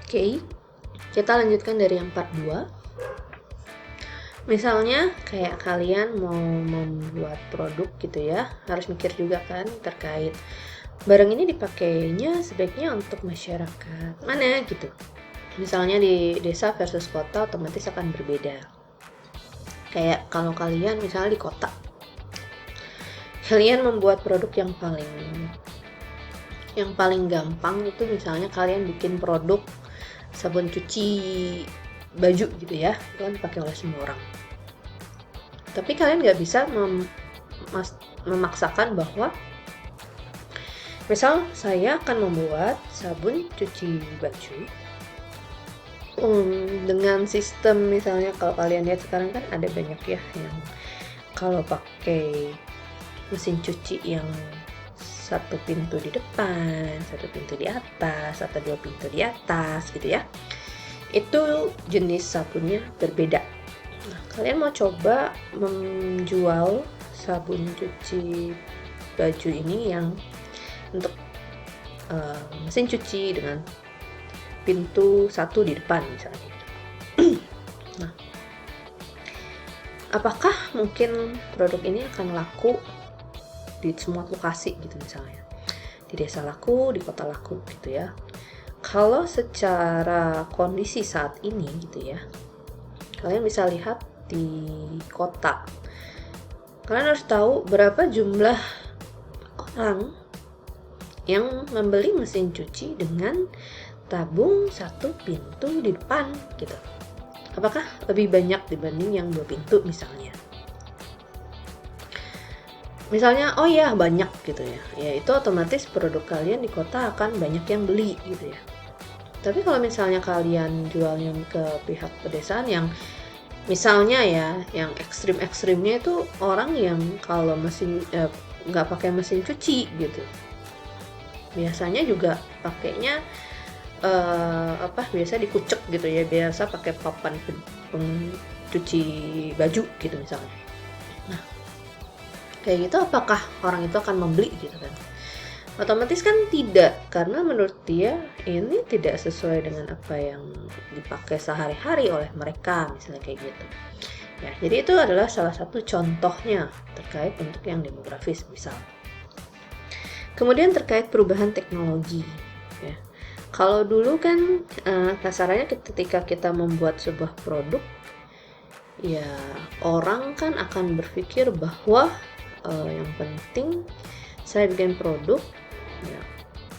Oke, kita lanjutkan dari yang part 2. Misalnya kayak kalian mau membuat produk gitu ya, harus mikir juga kan terkait barang ini dipakainya sebaiknya untuk masyarakat mana gitu. Misalnya di desa versus kota otomatis akan berbeda. Kayak kalau kalian misalnya di kota, kalian membuat produk yang paling gampang itu misalnya kalian bikin produk sabun cuci baju gitu ya, itu kan dipakai oleh semua orang. Tapi kalian nggak bisa memaksakan bahwa misal saya akan membuat sabun cuci baju dengan sistem, misalnya kalau kalian lihat sekarang kan ada banyak ya yang kalau pakai mesin cuci yang satu pintu di depan, satu pintu di atas, atau dua pintu di atas gitu ya, itu jenis sabunnya berbeda. Nah, kalian mau coba menjual sabun cuci baju ini yang untuk mesin cuci dengan pintu satu di depan misalnya. Nah, apakah mungkin produk ini akan laku di semua lokasi gitu misalnya? Di desa laku, di kota laku gitu ya. Kalau secara kondisi saat ini gitu ya, kalian bisa lihat di kota. Kalian harus tahu berapa jumlah orang yang membeli mesin cuci dengan tabung satu pintu di depan gitu. Apakah lebih banyak dibanding yang dua pintu misalnya? Misalnya, oh ya banyak gitu ya. Ya itu otomatis produk kalian di kota akan banyak yang beli gitu ya. Tapi kalau misalnya kalian jualnya ke pihak pedesaan yang misalnya ya, yang ekstrim-ekstrimnya itu orang yang kalau nggak pakai mesin cuci gitu, biasanya juga pakainya biasa dikucek gitu ya, biasa pakai papan pencuci baju gitu misalnya. Nah, kayak gitu apakah orang itu akan membeli gitu kan? Otomatis kan tidak, karena menurut dia ini tidak sesuai dengan apa yang dipakai sehari-hari oleh mereka, misalnya kayak gitu. Ya, jadi itu adalah salah satu contohnya terkait bentuk yang demografis misal. Kemudian terkait perubahan teknologi. Ya. Kalau dulu kan kasarannya ketika kita membuat sebuah produk, ya orang kan akan berpikir bahwa yang penting saya bikin produk, ya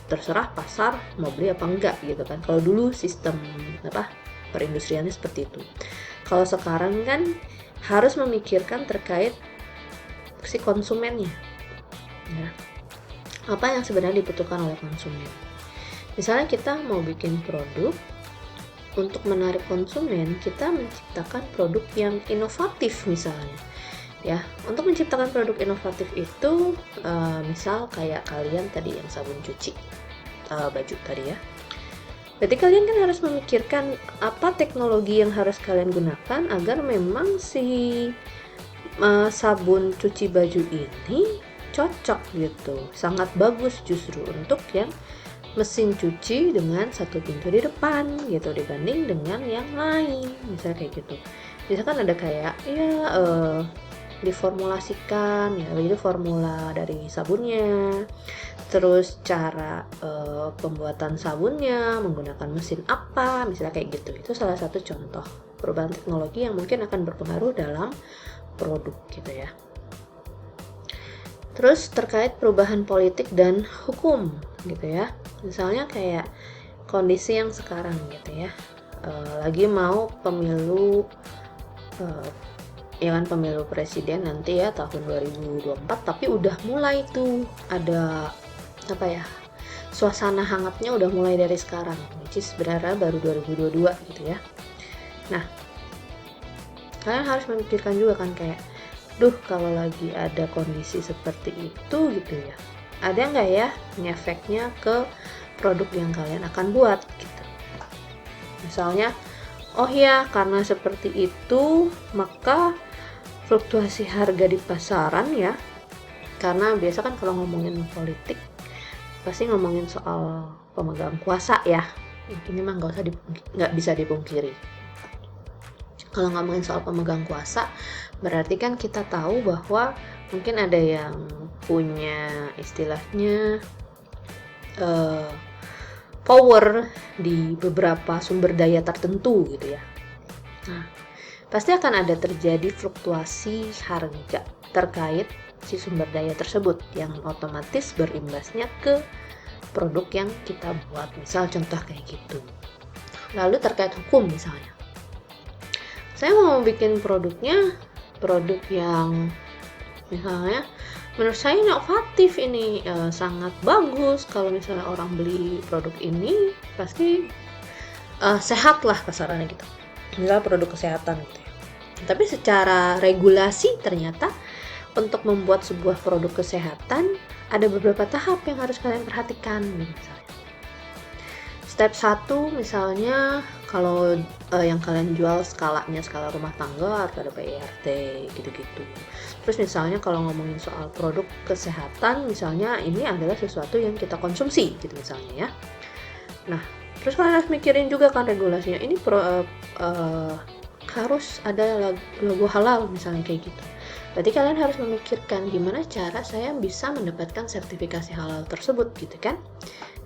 terserah pasar mau beli apa enggak gitu kan. Kalau dulu sistem perindustriannya seperti itu. Kalau sekarang kan harus memikirkan terkait si konsumennya, ya apa yang sebenarnya dibutuhkan oleh konsumen. Misalnya kita mau bikin produk untuk menarik konsumen, kita menciptakan produk yang inovatif misalnya. Ya, untuk menciptakan produk inovatif itu misal kayak kalian tadi yang sabun cuci baju tadi ya. Berarti kalian kan harus memikirkan apa teknologi yang harus kalian gunakan agar memang si sabun cuci baju ini cocok gitu. Sangat bagus justru untuk yang mesin cuci dengan satu pintu di depan gitu dibanding dengan yang lain. Misalnya kayak gitu. Misalkan ada kayak diformulasikan ya, jadi formula dari sabunnya, terus cara pembuatan sabunnya menggunakan mesin apa, misalnya kayak gitu. Itu salah satu contoh perubahan teknologi yang mungkin akan berpengaruh dalam produk gitu ya. Terus terkait perubahan politik dan hukum gitu ya, misalnya kayak kondisi yang sekarang gitu ya, lagi mau pemilu ya kan, pemilu presiden nanti ya tahun 2024, tapi udah mulai tuh ada suasana hangatnya udah mulai dari sekarang, which is sebenarnya baru 2022 gitu ya. Nah, kalian harus memikirkan juga kan kayak, kalau lagi ada kondisi seperti itu gitu ya, ada nggak ya ngefeknya ke produk yang kalian akan buat gitu. Misalnya, oh ya karena seperti itu maka fluktuasi harga di pasaran ya, karena biasa kan kalau ngomongin politik pasti ngomongin soal pemegang kuasa ya. Ini mah nggak bisa dipungkiri. Kalau ngomongin soal pemegang kuasa, berarti kan kita tahu bahwa mungkin ada yang punya istilahnya power di beberapa sumber daya tertentu gitu ya. Nah, pasti akan ada terjadi fluktuasi harga terkait si sumber daya tersebut yang otomatis berimbasnya ke produk yang kita buat. Misal contoh kayak gitu. Lalu terkait hukum misalnya. Saya mau bikin produk yang misalnya menurut saya inovatif ini, sangat bagus. Kalau misalnya orang beli produk ini pasti sehat lah kasarannya gitu. Misalnya produk kesehatan gitu ya. Tapi secara regulasi ternyata untuk membuat sebuah produk kesehatan ada beberapa tahap yang harus kalian perhatikan misalnya. Step 1 misalnya kalau yang kalian jual skala rumah tangga harus ada PIRT gitu-gitu. Terus misalnya kalau ngomongin soal produk kesehatan misalnya ini adalah sesuatu yang kita konsumsi gitu misalnya ya. Nah, terus kalian harus mikirin juga kan regulasinya. Ini harus ada logo halal misalnya kayak gitu. Berarti kalian harus memikirkan gimana cara saya bisa mendapatkan sertifikasi halal tersebut gitu kan.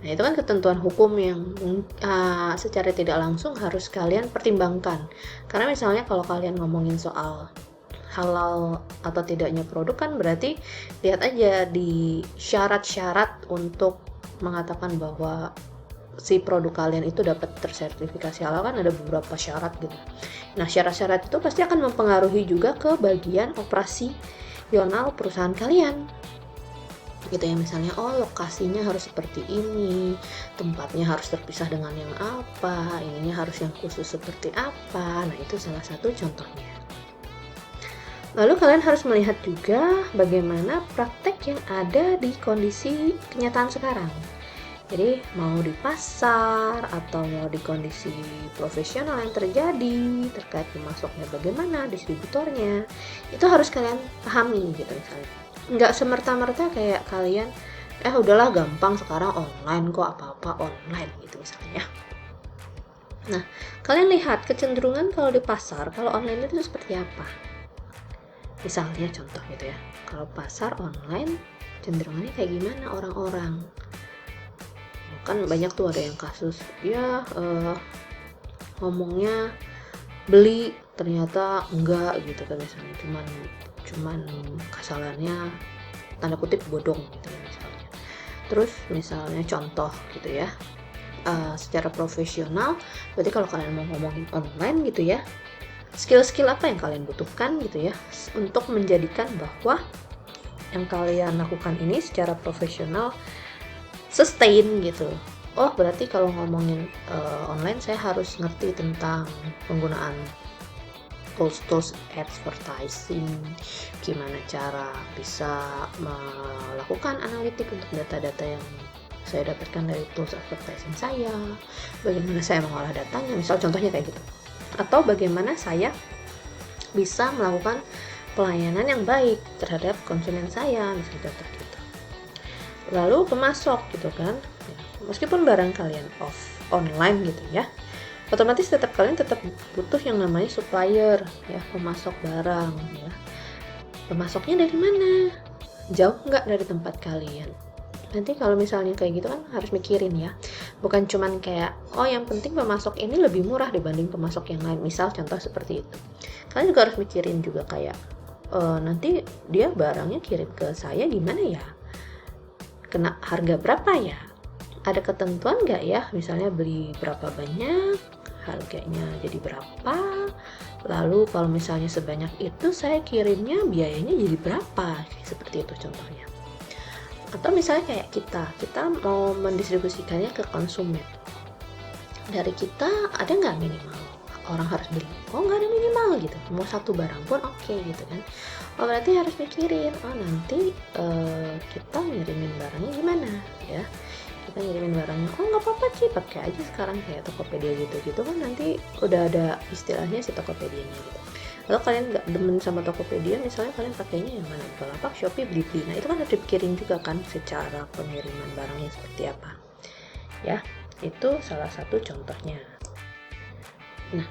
Nah, itu kan ketentuan hukum yang secara tidak langsung harus kalian pertimbangkan. Karena misalnya kalau kalian ngomongin soal halal atau tidaknya produk kan berarti lihat aja di syarat-syarat untuk mengatakan bahwa si produk kalian itu dapat tersertifikasi halal kan ada beberapa syarat gitu. Nah, syarat-syarat itu pasti akan mempengaruhi juga ke bagian operasional perusahaan kalian. Gitu ya, misalnya lokasinya harus seperti ini, tempatnya harus terpisah dengan yang apa, ininya harus yang khusus seperti apa. Nah, itu salah satu contohnya. Lalu kalian harus melihat juga bagaimana praktek yang ada di kondisi kenyataan sekarang. Jadi mau di pasar atau mau di kondisi profesional yang terjadi terkait pemasoknya bagaimana, distributornya, itu harus kalian pahami gitu misalnya. Nggak semerta-merta kayak kalian udahlah gampang sekarang online kok, apa-apa online gitu misalnya. Nah, kalian lihat kecenderungan kalau di pasar, kalau online itu seperti apa. Misalnya contoh gitu ya, kalau pasar online cenderungannya kayak gimana orang-orang. Kan banyak tuh ada yang kasus ya ngomongnya beli ternyata enggak gitu kan misalnya cuman kesalahannya tanda kutip bodong gitu misalnya. Terus misalnya contoh gitu ya secara profesional berarti kalau kalian mau ngomongin online gitu ya, skill-skill apa yang kalian butuhkan gitu ya untuk menjadikan bahwa yang kalian lakukan ini secara profesional sustain gitu. Oh, berarti kalau ngomongin online saya harus ngerti tentang penggunaan tools advertising, gimana cara bisa melakukan analitik untuk data-data yang saya dapatkan dari tools advertising saya, bagaimana saya mengolah datanya, misal contohnya kayak gitu. Atau bagaimana saya bisa melakukan pelayanan yang baik terhadap konsumen saya, misalnya contoh gitu. Lalu pemasok gitu kan, meskipun barang kalian online gitu ya, otomatis kalian tetap butuh yang namanya supplier ya, pemasok barang ya. Pemasoknya dari mana? Jauh nggak dari tempat kalian? Nanti kalau misalnya kayak gitu kan harus mikirin ya, bukan cuman kayak yang penting pemasok ini lebih murah dibanding pemasok yang lain, misal contoh seperti itu. Kalian juga harus mikirin juga kayak nanti dia barangnya kirim ke saya gimana ya, kena harga berapa ya, ada ketentuan nggak ya, misalnya beli berapa banyak harganya jadi berapa, lalu kalau misalnya sebanyak itu saya kirimnya biayanya jadi berapa, seperti itu contohnya. Atau misalnya kayak kita mau mendistribusikannya ke konsumen, dari kita ada nggak minimal orang harus beli? Nggak ada minimal gitu, mau satu barang pun oke gitu kan. Berarti harus mikirin nanti kita ngirimin barangnya gimana ya, kita ngirimin barangnya nggak apa-apa sih pakai aja sekarang kayak Tokopedia gitu kan, nanti udah ada istilahnya si Tokopedianya gitu. Kalau kalian nggak demen sama Tokopedia, misalnya kalian pakainya yang mana, Bukalapak, Shopee, Blibli. Nah, itu kan harus dipikirin juga kan secara pengiriman barangnya seperti apa ya. Itu salah satu contohnya. Nah,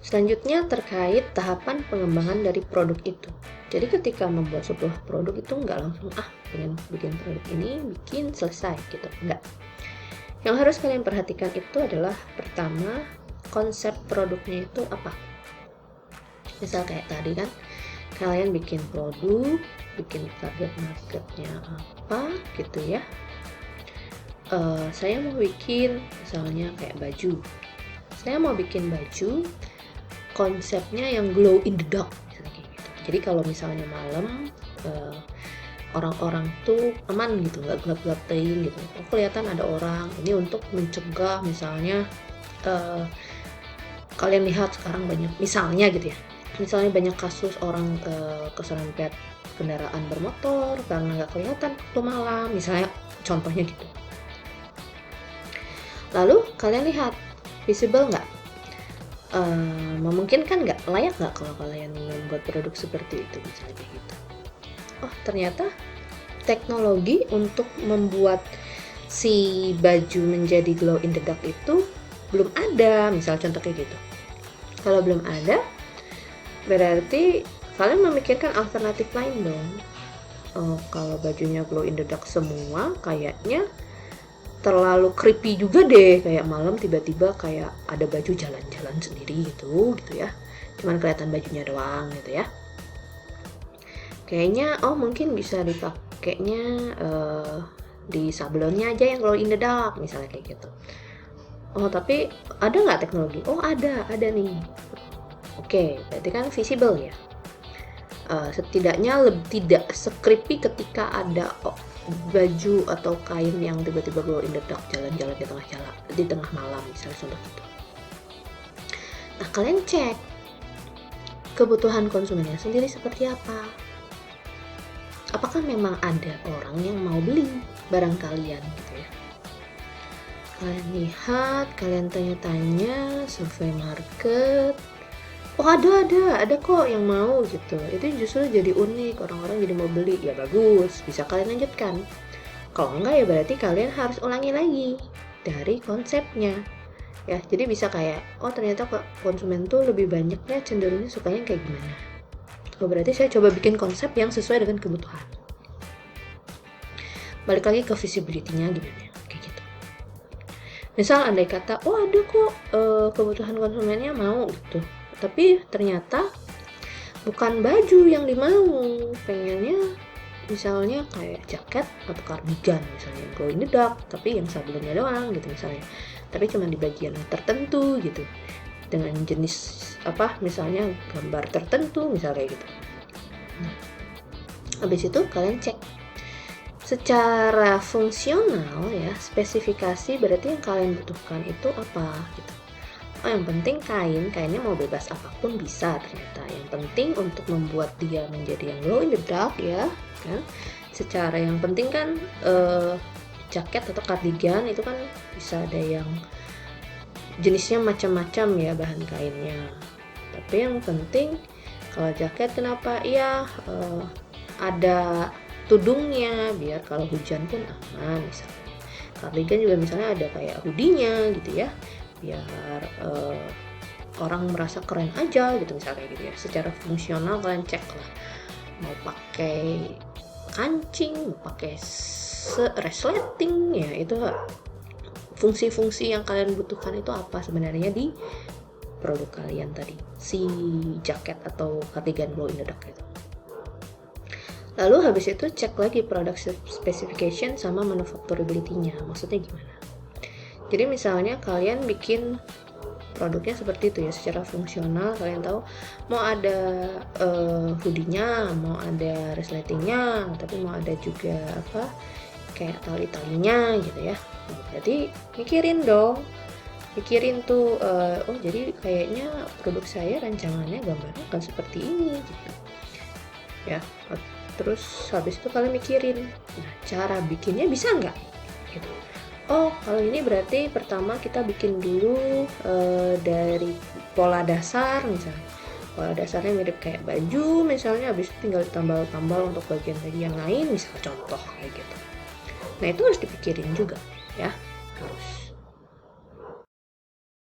selanjutnya terkait tahapan pengembangan dari produk itu. Jadi ketika membuat sebuah produk itu nggak langsung pengen bikin produk ini, bikin selesai gitu, enggak. Yang harus kalian perhatikan itu adalah pertama, konsep produknya itu apa. Misal kayak tadi kan, kalian bikin produk, bikin target marketnya apa gitu ya. Saya mau bikin misalnya kayak baju. Saya mau bikin baju, konsepnya yang glow in the dark misalnya kayak gitu. Jadi kalau misalnya malam orang-orang tuh aman gitu, nggak gelap-gelap teing gitu. Kelihatan ada orang. Ini untuk mencegah misalnya kalian lihat sekarang banyak misalnya gitu ya. Misalnya banyak kasus orang keserempet kendaraan bermotor karena nggak kelihatan waktu malam, misalnya contohnya gitu. Lalu kalian lihat visible nggak, memungkinkan nggak, layak nggak kalau kalian membuat produk seperti itu misalnya gitu. Oh ternyata teknologi untuk membuat si baju menjadi glow in the dark itu belum ada, misal contoh kayak gitu. Kalau belum ada, berarti kalian memikirkan alternatif lain dong. Kalau bajunya glow in the dark semua, kayaknya terlalu creepy juga deh, kayak malam tiba-tiba kayak ada baju jalan-jalan sendiri gitu ya, cuman kelihatan bajunya doang gitu ya. Kayaknya mungkin bisa dipakainya di sablonnya aja yang glow in the dark misalnya kayak gitu. Tapi ada nggak teknologi? Ada nih. Oke, berarti kan visible ya. Setidaknya tidak se-creepy ketika ada baju atau kain yang tiba-tiba glow in the dark jalan-jalan di tengah malam misalnya contoh gitu. Nah, kalian cek kebutuhan konsumennya sendiri seperti apa. Apakah memang ada orang yang mau beli barang kalian gitu ya. Kalian lihat, kalian tanya-tanya, survei market. Ada kok yang mau gitu. Itu justru jadi unik, orang-orang jadi mau beli. Ya bagus, bisa kalian lanjutkan. Kalau enggak ya berarti kalian harus ulangi lagi dari konsepnya. Ya, jadi bisa kayak ternyata konsumen tuh lebih banyaknya cenderungnya sukanya kayak gimana. Berarti saya coba bikin konsep yang sesuai dengan kebutuhan. Balik lagi ke visibility-nya gimana, kayak gitu. Misal andai kata, ada kok kebutuhan konsumennya mau gitu. Tapi ternyata bukan baju yang dimau, pengennya misalnya kayak jaket atau kardigan misalnya glow in the dark, tapi yang sablonnya doang gitu misalnya, tapi cuma di bagian tertentu gitu, dengan jenis misalnya gambar tertentu misalnya gitu. Habis itu kalian cek secara fungsional ya, spesifikasi berarti yang kalian butuhkan itu apa gitu. Yang penting kainnya mau bebas apapun bisa ternyata. Yang penting untuk membuat dia menjadi yang glow in the dark ya kan. Secara yang penting kan jaket atau kardigan itu kan bisa ada yang jenisnya macam-macam ya bahan kainnya. Tapi yang penting kalau jaket kenapa ada tudungnya biar kalau hujan pun aman misalnya. Kardigan juga misalnya ada kayak hoodie-nya gitu ya, biar orang merasa keren aja gitu misalnya gitu ya. Secara fungsional kalian cek lah, mau pakai kancing, mau pakai resleting ya, itu fungsi-fungsi yang kalian butuhkan itu apa sebenarnya di produk kalian tadi, si jaket atau kardigan glow in the dark gitu. Lalu habis itu cek lagi product specification sama manufacturability-nya. Maksudnya gimana? Jadi misalnya kalian bikin produknya seperti itu ya, secara fungsional kalian tahu mau ada hoodie-nya, mau ada resletingnya, tapi mau ada juga kayak tali-talinya gitu ya. Jadi mikirin tuh jadi kayaknya produk saya rancangannya gambarnya akan seperti ini gitu ya. Terus habis itu kalian mikirin, cara bikinnya bisa nggak gitu. Kalau ini berarti pertama kita bikin dulu dari pola dasar misalnya. Pola dasarnya mirip kayak baju misalnya, habis itu tinggal tambal-tambal untuk bagian-bagian lain misal contoh kayak gitu. Nah itu harus dipikirin juga ya, harus.